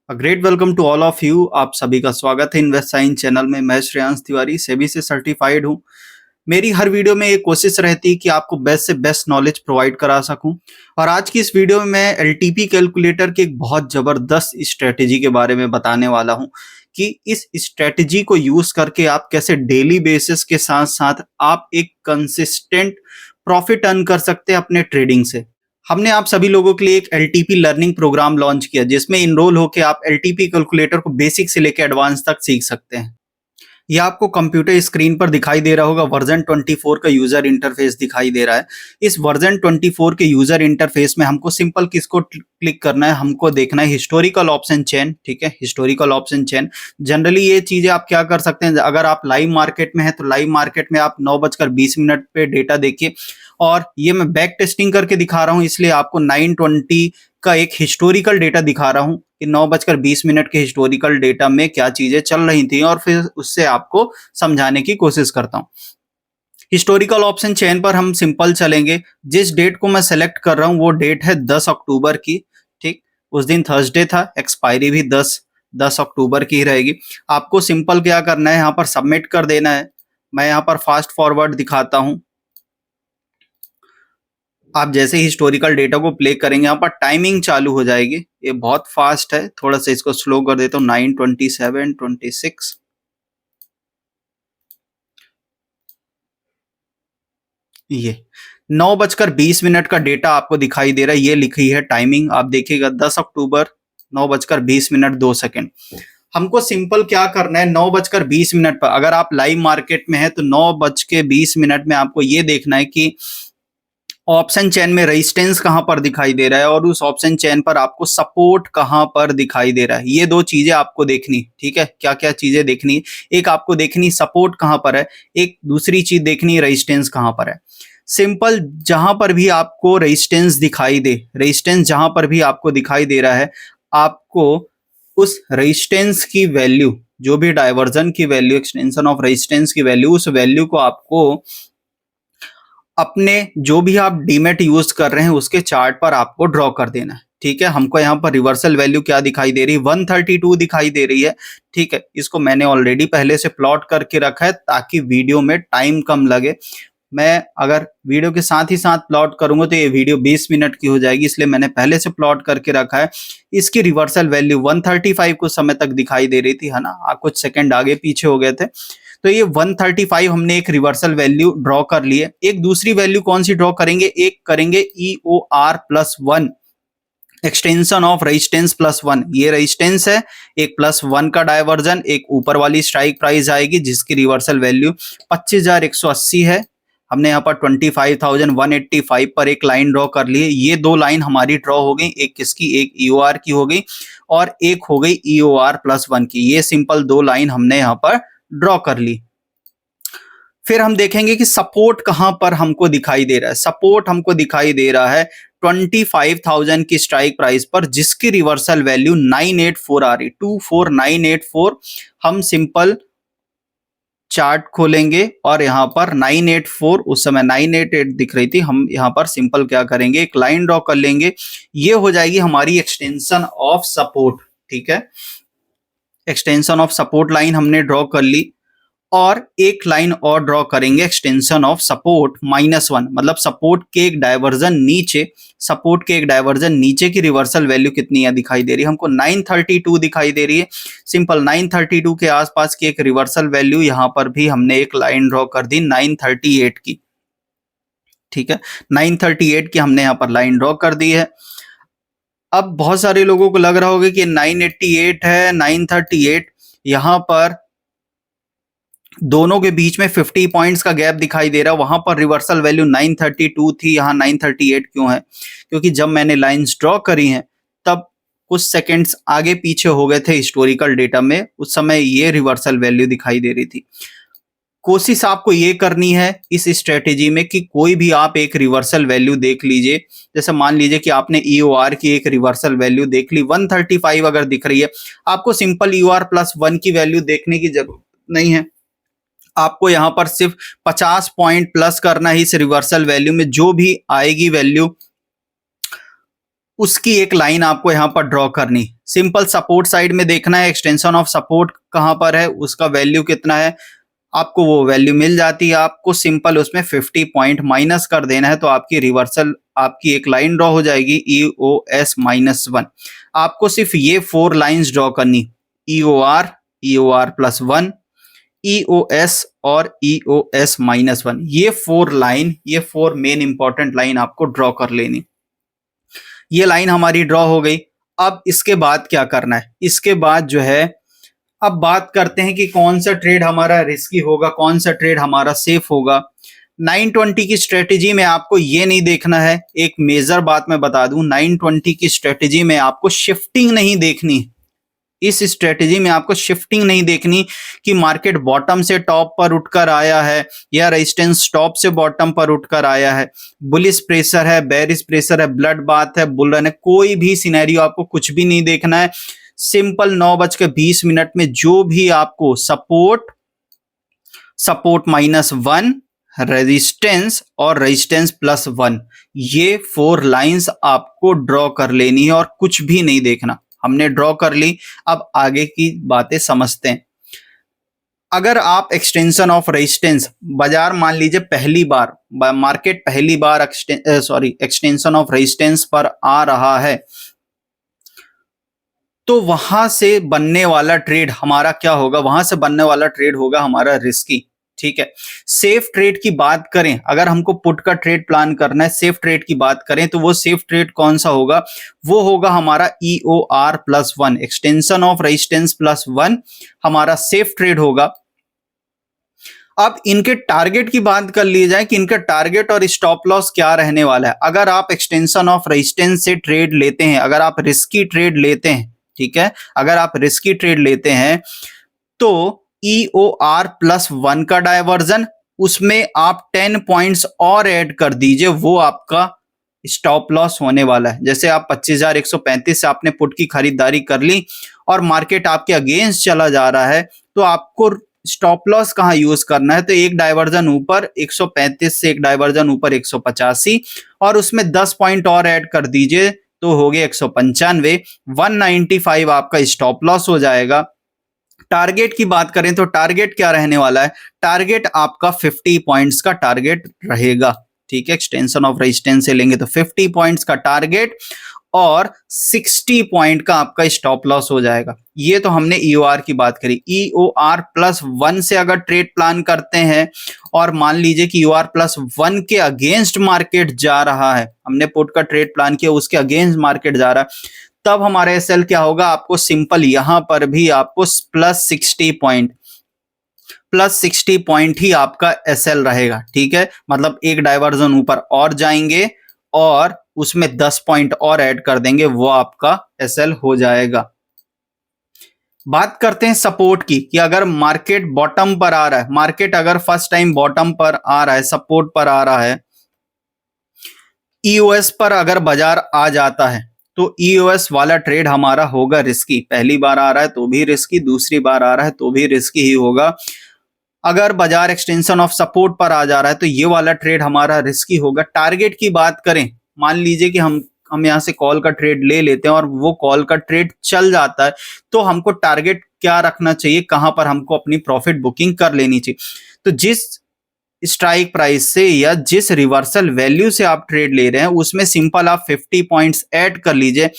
Great welcome to all of you. आप सभी का स्वागत है इन्वेस्ट साइंस चैनल में। मैं श्रेयांश तिवारी सेबी से सर्टिफाइड हूँ। मेरी हर वीडियो में एक कोशिश रहती है कि आपको बेस्ट से बेस्ट नॉलेज प्रोवाइड करा सकूं। और आज की इस वीडियो में मैं एलटीपी कैलकुलेटर की एक बहुत जबरदस्त स्ट्रेटेजी के बारे में बताने वाला हूं कि इस स्ट्रेटेजी को यूज करके आप कैसे डेली बेसिस के साथ साथ आप एक कंसिस्टेंट प्रॉफिट अर्न कर सकते हैं अपने ट्रेडिंग से। हमने आप सभी लोगों के लिए एक एलटीपी लर्निंग प्रोग्राम लॉन्च किया जिसमें इनरोल होकर आप एलटीपी कैलकुलेटर को बेसिक से लेकर एडवांस तक सीख सकते हैं। ये आपको कंप्यूटर स्क्रीन पर दिखाई दे रहा होगा, वर्जन 24 का यूजर इंटरफेस दिखाई दे रहा है। इस वर्जन 24 के यूजर इंटरफेस में हमको सिंपल किसको क्लिक करना है, हमको देखना है हिस्टोरिकल ऑप्शन चेन। ठीक है, हिस्टोरिकल ऑप्शन चेन। जनरली ये चीजें आप क्या कर सकते हैं, अगर आप लाइव मार्केट में है तो लाइव मार्केट में आप 9:20 पे डेटा देखिए। और ये मैं बैक टेस्टिंग करके दिखा रहा हूं, इसलिए आपको 9:20 का एक हिस्टोरिकल डेटा दिखा रहा हूं कि 9:20 के हिस्टोरिकल डेटा में क्या चीजें चल रही थी, और फिर उससे आपको समझाने की कोशिश करता हूं। हिस्टोरिकल ऑप्शन चेन पर हम सिंपल चलेंगे। जिस डेट को मैं सेलेक्ट कर रहा हूं वो डेट है 10 अक्टूबर की। ठीक, उस दिन थर्सडे था, एक्सपायरी भी 10 अक्टूबर की ही रहेगी। आपको सिंपल क्या करना है, यहाँ पर सबमिट कर देना है। मैं यहाँ पर फास्ट फॉरवर्ड दिखाता हूं। आप जैसे ही हिस्टोरिकल डेटा को प्ले करेंगे यहाँ पर टाइमिंग चालू हो जाएगी। ये बहुत फास्ट है, थोड़ा सा इसको स्लो कर देता हूँ। 9:27, 26, ये 9:20 का डेटा आपको दिखाई दे रहा है। ये लिखी है टाइमिंग, आप देखिएगा 10 अक्टूबर 9:20 हमको सिंपल क्या करना है, 9:20 पर अगर आप लाइव मार्केट में है तो 9:20 में आपको ये देखना है कि ऑप्शन चेन में रेजिस्टेंस कहां पर दिखाई दे रहा है और उस ऑप्शन चेन पर आपको सपोर्ट कहां पर दिखाई दे रहा है। ये दो चीजें आपको देखनी। ठीक है, क्या क्या चीजें देखनी, एक आपको देखनी सपोर्ट कहां पर है, एक दूसरी चीज देखनी रेजिस्टेंस कहां पर है। सिंपल, जहां पर भी आपको रेजिस्टेंस दिखाई दे, रेजिस्टेंस जहां पर भी आपको दिखाई दे रहा है, आपको उस रेजिस्टेंस की वैल्यू, जो भी डायवर्जन की वैल्यू, एक्सटेंशन ऑफ रेजिस्टेंस की वैल्यू, उस वैल्यू को आपको अपने जो भी आप डीमेट यूज कर रहे हैं उसके चार्ट पर आपको ड्रॉ कर देना है। ठीक है, हमको यहाँ पर रिवर्सल वैल्यू क्या दिखाई दे रही है, 132 दिखाई दे रही है। ठीक है, इसको मैंने ऑलरेडी पहले से प्लॉट करके रखा है ताकि वीडियो में टाइम कम लगे। मैं अगर वीडियो के साथ ही साथ प्लॉट करूंगा तो ये वीडियो 20 मिनट की हो जाएगी, इसलिए मैंने पहले से प्लॉट करके रखा है। इसकी रिवर्सल वैल्यू 135 कुछ समय तक दिखाई दे रही थी, है ना, कुछ सेकंड आगे पीछे हो गए थे। तो ये 135 हमने एक रिवर्सल वैल्यू ड्रॉ कर ली है। एक दूसरी वैल्यू कौन सी ड्रॉ करेंगे, एक करेंगे EOR+1, एक्सटेंशन ऑफ रेजिस्टेंस +1। ये रेजिस्टेंस है, एक +1 का डायवर्जन, एक ऊपर वाली स्ट्राइक प्राइस आएगी जिसकी रिवर्सल वैल्यू 25,180 है। हमने यहाँ पर 25,185 पर एक लाइन ड्रॉ कर ली है। ये दो लाइन हमारी ड्रॉ हो गई, एक किसकी, एक EOR की हो गई और एक हो गई EOR+1 की। ये सिंपल दो लाइन हमने यहाँ पर ड्रॉ कर ली। फिर हम देखेंगे कि सपोर्ट कहां पर हमको दिखाई दे रहा है। सपोर्ट हमको दिखाई दे रहा है 25,000 की स्ट्राइक प्राइस पर, जिसकी रिवर्सल वैल्यू 984 आ रही, 24984। हम सिंपल चार्ट खोलेंगे और यहां पर 984, उस समय 988 दिख रही थी, हम यहां पर सिंपल क्या करेंगे, एक लाइन ड्रॉ कर लेंगे। ये हो जाएगी हमारी एक्सटेंशन ऑफ सपोर्ट। ठीक है, एक्सटेंशन ऑफ सपोर्ट लाइन हमने ड्रॉ कर ली और एक लाइन और ड्रॉ करेंगे एक्सटेंशन ऑफ सपोर्ट -1, मतलब सपोर्ट के एक डायवर्जन नीचे, सपोर्ट के एक डायवर्जन नीचे की रिवर्सल वैल्यू कितनी है दिखाई दे रही है हमको, 932 दिखाई दे रही है। सिंपल 932 के आसपास की एक रिवर्सल वैल्यू यहां पर भी हमने एक लाइन ड्रॉ कर दी 938 की। ठीक है, 938 की हमने यहां पर लाइन ड्रॉ कर दी है। अब बहुत सारे लोगों को लग रहा होगा कि 988 है, 938, यहां पर दोनों के बीच में 50 पॉइंट्स का गैप दिखाई दे रहा है। वहां पर रिवर्सल वैल्यू 932 थी, यहाँ 938 क्यों है, क्योंकि जब मैंने लाइंस ड्रॉ करी हैं तब कुछ सेकंड्स आगे पीछे हो गए थे हिस्टोरिकल डेटा में, उस समय ये रिवर्सल वैल्यू दिखाई दे रही थी। कोशिश आपको ये करनी है इस स्ट्रेटेजी में कि कोई भी आप एक रिवर्सल वैल्यू देख लीजिए। जैसे मान लीजिए कि आपने EOR की एक रिवर्सल वैल्यू देख ली, 135 अगर दिख रही है, आपको सिंपल EOR+1 की वैल्यू देखने की जरूरत नहीं है। आपको यहां पर सिर्फ 50 पॉइंट प्लस करना है इस रिवर्सल वैल्यू में, जो भी आएगी वैल्यू उसकी एक लाइन आपको यहाँ पर ड्रॉ करनी। सिंपल सपोर्ट साइड में देखना है एक्सटेंशन ऑफ सपोर्ट कहाँ पर है, उसका वैल्यू कितना है, आपको वो वैल्यू मिल जाती है। आपको सिंपल उसमें 50 पॉइंट माइनस कर देना है तो आपकी रिवर्सल आपकी एक लाइन ड्रॉ हो जाएगी EOS-1। आपको सिर्फ ये 4 लाइंस ड्रॉ करनी, EOR, EOR+1, EOS और EOS-1। ये 4 लाइन, ये 4 मेन इंपॉर्टेंट लाइन आपको ड्रॉ कर लेनी। ये लाइन हमारी ड्रॉ हो गई। अब इसके बाद क्या करना है, इसके बाद जो है अब बात करते हैं कि कौन सा ट्रेड हमारा रिस्की होगा, कौन सा ट्रेड हमारा सेफ होगा। 920 की स्ट्रेटेजी में आपको ये नहीं देखना है, एक मेजर बात मैं बता दूं, 920 की स्ट्रेटेजी में आपको शिफ्टिंग नहीं देखनी। इस स्ट्रेटेजी में आपको शिफ्टिंग नहीं देखनी कि मार्केट बॉटम से टॉप पर उठकर आया है या रेजिस्टेंस टॉप से बॉटम पर उठकर आया है, बुलिश प्रेशर है, बेरिश प्रेशर है, ब्लड बात है, बुल रन है, कोई भी सिनेरियो आपको कुछ भी नहीं देखना है। सिंपल 9:20 में जो भी आपको सपोर्ट -1, रेजिस्टेंस और रेजिस्टेंस +1, ये 4 लाइंस आपको ड्रॉ कर लेनी है और कुछ भी नहीं देखना। हमने ड्रॉ कर ली, अब आगे की बातें समझते हैं। अगर आप एक्सटेंशन ऑफ रेजिस्टेंस, बाजार मान लीजिए पहली बार मार्केट पहली बार एक्सटेंशन ऑफ रेजिस्टेंस पर आ रहा है, तो वहां से बनने वाला ट्रेड हमारा क्या होगा, वहां से बनने वाला ट्रेड होगा हमारा रिस्की। ठीक है, सेफ ट्रेड की बात करें, अगर हमको पुट का ट्रेड प्लान करना है, सेफ ट्रेड की बात करें तो वो सेफ ट्रेड कौन सा होगा, वो होगा हमारा EOR+1, एक्सटेंशन ऑफ रेजिस्टेंस +1 हमारा सेफ ट्रेड होगा। अब इनके टारगेट की बात कर ली जाए कि इनका टारगेट और स्टॉप लॉस क्या रहने वाला है। अगर आप एक्सटेंशन ऑफ रेजिस्टेंस से ट्रेड लेते हैं, अगर आप रिस्की ट्रेड लेते हैं, ठीक है, अगर आप रिस्की ट्रेड लेते हैं तो EOR+1 का डायवर्जन, उसमें आप 10 पॉइंट्स और ऐड कर दीजिए, वो आपका स्टॉप लॉस होने वाला है। जैसे आप 25,135 से आपने पुट की खरीदारी कर ली और मार्केट आपके अगेंस्ट चला जा रहा है, तो आपको स्टॉप लॉस कहाँ यूज करना है, तो एक डायवर्जन ऊपर 135 से एक डायवर्जन ऊपर 185 और उसमें 10 पॉइंट और ऐड कर दीजिए तो हो गए 195, 195 आपका स्टॉप लॉस हो जाएगा। टारगेट की बात करें तो टारगेट क्या रहने वाला है, टारगेट आपका 50 पॉइंट्स का टारगेट रहेगा। ठीक है, एक्सटेंशन ऑफ रेजिस्टेंस से लेंगे तो 50 पॉइंट्स का टारगेट और 60 पॉइंट का आपका स्टॉप लॉस हो जाएगा। ये तो हमने EOR की बात करी। EOR+1 से अगर ट्रेड प्लान करते हैं और मान लीजिए कि EOR+1 के अगेंस्ट मार्केट जा रहा है, हमने पुट का ट्रेड प्लान किया, उसके अगेंस्ट मार्केट जा रहा है, तब हमारा एसएल क्या होगा, आपको सिंपल यहां पर भी आपको +60 पॉइंट ही आपका एसएल रहेगा। ठीक है, मतलब एक डायवर्जन ऊपर और जाएंगे और उसमें 10 पॉइंट और ऐड कर देंगे, वो आपका एसएल हो जाएगा। बात करते हैं सपोर्ट की कि अगर मार्केट बॉटम पर आ रहा है, मार्केट अगर फर्स्ट टाइम बॉटम पर आ रहा है, सपोर्ट पर आ रहा है, EOS पर अगर बाजार आ जाता है तो EOS वाला ट्रेड हमारा होगा रिस्की। पहली बार आ रहा है तो भी रिस्की, दूसरी बार आ रहा है तो भी रिस्की ही होगा। अगर बाजार एक्सटेंशन ऑफ सपोर्ट पर आ जा रहा है तो ये वाला ट्रेड हमारा रिस्की होगा। टारगेट की बात करें, मान लीजिए कि हम यहाँ से कॉल का ट्रेड ले लेते हैं और वो कॉल का ट्रेड चल जाता है, तो हमको टारगेट क्या रखना चाहिए, कहां पर हमको अपनी प्रॉफिट बुकिंग कर लेनी चाहिए। तो जिस स्ट्राइक प्राइस से या जिस रिवर्सल वैल्यू से आप ट्रेड ले रहे हैं उसमें सिंपल आप 50 पॉइंट्स ऐड कर लीजिए।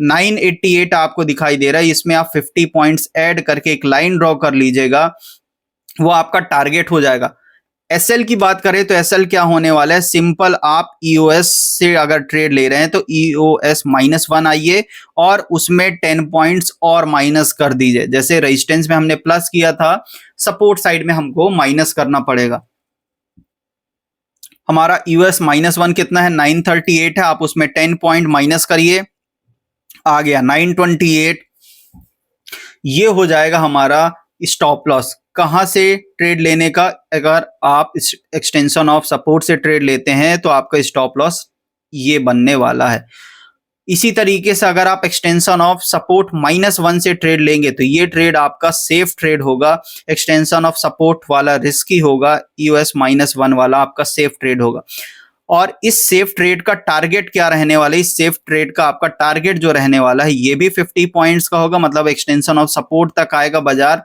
988 आपको दिखाई दे रहा है, इसमें आप 50 पॉइंट्स ऐड करके एक लाइन ड्रॉ कर लीजिएगा, वो आपका टारगेट हो जाएगा। एसएल की बात करें तो एसएल क्या होने वाला है, सिंपल आप EOS से अगर ट्रेड ले रहे हैं तो EOS-1 आइए और उसमें 10 पॉइंट्स और माइनस कर दीजिए। जैसे रेजिस्टेंस में हमने प्लस किया था, सपोर्ट साइड में हमको माइनस करना पड़ेगा। हमारा EOS-1 कितना है, 938 है, आप उसमें 10 पॉइंट माइनस करिए, आ गया 928। ये हो जाएगा हमारा स्टॉप लॉस। कहां से ट्रेड लेने का, अगर आप एक्सटेंशन ऑफ सपोर्ट से ट्रेड लेते हैं तो आपका स्टॉप लॉस ये बनने वाला है। इसी तरीके से अगर आप एक्सटेंशन ऑफ सपोर्ट -1 से ट्रेड लेंगे तो ये ट्रेड आपका सेफ ट्रेड होगा। एक्सटेंशन ऑफ सपोर्ट वाला रिस्की होगा, EOS-1 वाला आपका सेफ ट्रेड होगा। और इस सेफ ट्रेड का टारगेट क्या रहने वाला है, इस सेफ ट्रेड का आपका टारगेट जो रहने वाला है ये भी 50 पॉइंट्स का होगा, मतलब एक्सटेंशन ऑफ सपोर्ट तक आएगा बाजार।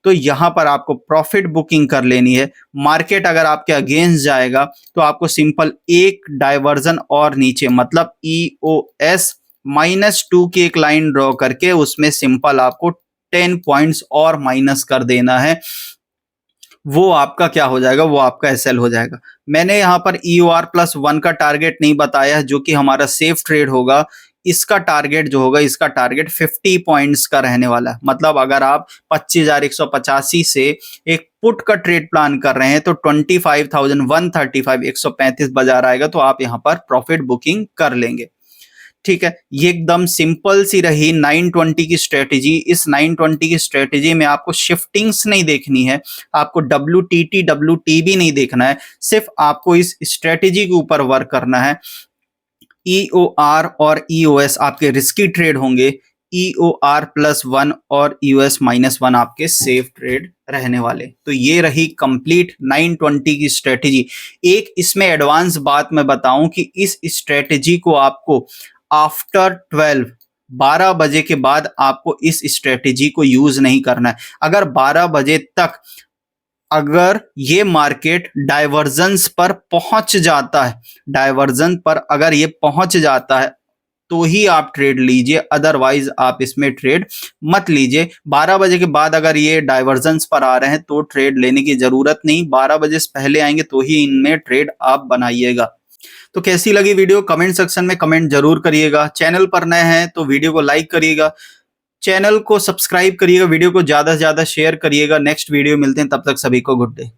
तो यहां पर आपको प्रॉफिट बुकिंग कर लेनी है। मार्केट अगर आपके अगेंस्ट जाएगा तो आपको सिंपल एक डाइवर्जन और नीचे, मतलब EOS -2 की एक लाइन ड्रॉ करके उसमें सिंपल आपको 10 पॉइंट्स और माइनस कर देना है। वो आपका क्या हो जाएगा, वो आपका SL हो जाएगा। मैंने यहाँ पर EOR+1 का टारगेट नहीं बताया, जो कि हमारा सेफ ट्रेड होगा। इसका टारगेट जो होगा, इसका टारगेट 50 पॉइंट्स का रहने वाला है। मतलब अगर आप 25,185 से एक पुट का ट्रेड प्लान कर रहे हैं तो 25,135 135 बाजार आएगा, तो आप यहाँ पर प्रॉफिट बुकिंग कर लेंगे। ठीक है, ये एकदम सिंपल सी रही 920 की स्ट्रेटेजी। इस 920 की स्ट्रेटेजी में आपको शिफ्टिंग्स नहीं देखनी है, आपको WTT WTB नहीं देखना है, सिर्फ आपको इस स्ट्रेटेजी के ऊपर वर्क करना है। EOR और EOS आपके रिस्की ट्रेड होंगे, EOR+1 और EOS -1 आपके सेफ ट्रेड रहने वाले। तो ये रही कंप्लीट 920 की स्ट्रेटेजी। एक इसमें एडवांस बात मैं बताऊं कि इस स्ट्रेटेजी को आपको आफ्टर 12 बजे के बाद आपको इस स्ट्रेटेजी को यूज नहीं करना है। अगर 12 बजे तक अगर ये मार्केट डाइवर्जेंस पर पहुंच जाता है, डाइवर्जन पर अगर ये पहुंच जाता है तो ही आप ट्रेड लीजिए, अदरवाइज आप इसमें ट्रेड मत लीजिए। 12 बजे के बाद अगर ये डाइवर्जेंस पर आ रहे हैं तो ट्रेड लेने की जरूरत नहीं, 12 बजे से पहले आएंगे तो ही इनमें ट्रेड आप बनाइएगा। तो कैसी लगी वीडियो कमेंट सेक्शन में कमेंट जरूर करिएगा। चैनल पर नए हैं तो वीडियो को लाइक करिएगा, चैनल को सब्सक्राइब करिएगा, वीडियो को ज्यादा से ज्यादा शेयर करिएगा। नेक्स्ट वीडियो मिलते हैं, तब तक सभी को गुड डे।